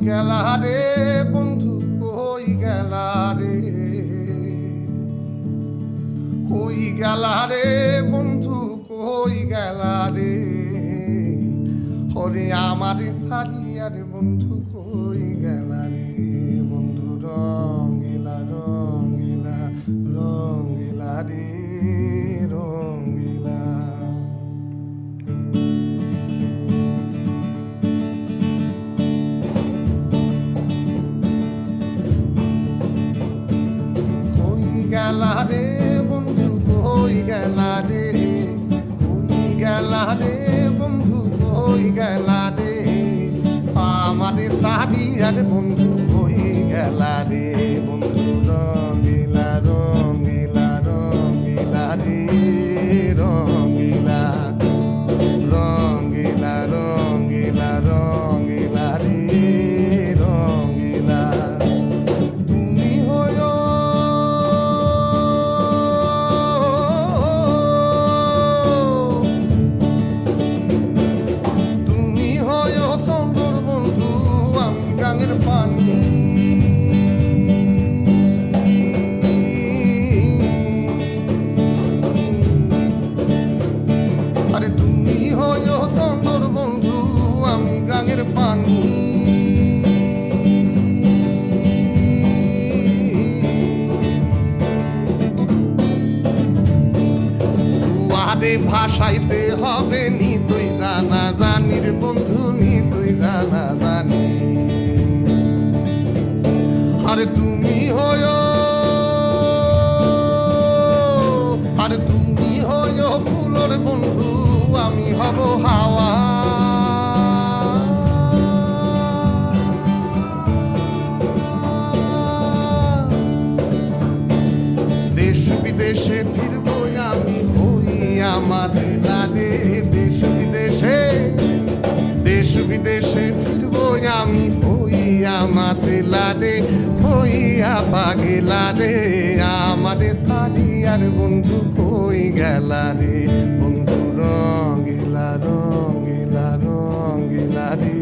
গেলা রে বন্ধু কই গেলা রে, কই গেলা রে বন্ধু কই গেলা রে, ওরে আমার সারিয়ার বন্ধু কই গেলা রে, বন্ধু রঙ্গিলা রঙ্গিলা রঙ্গিলা রে রঙ্গিলা। গেলা রে বন্ধু কই গেলা রে, কই গেলা রে বন্ধু কই গেলা রে, আমারে সারিয়ার বন্ধু কই গেলা রে, বন্ধু রঙ্গিলা রঙ্গিলা রঙ্গিলা রে রঙ্গিলা রঙ্গিলা রঙ্গিলা রঙ্গিলা রে রঙ্গিলা। তুমি হলো পানি, আরে তুমি হইও সুন্দর বন্ধু আমি গাঙের পানি, দুয়ারে ভাসাইতে হবে নি তুই জানা জানির বন্ধু নি তুই জানা জানি, আরে তুমি হয়ো, আরে তুমি হয়ো ফুলের বন্ধু আমি হব হাওয়া, দেশ বিদেশে ফিরবো আমি হই আমার লাদে, দেশ বিদেশে দেশ বিদেশে ফিরবো আমি হই আমার লাদে, হইয়া পাগলা রে আমারে সারিয়ার বন্ধু কই গেলা রে, বন্ধু রঙ্গিলা রঙ্গিলা রঙ্গিলা রে।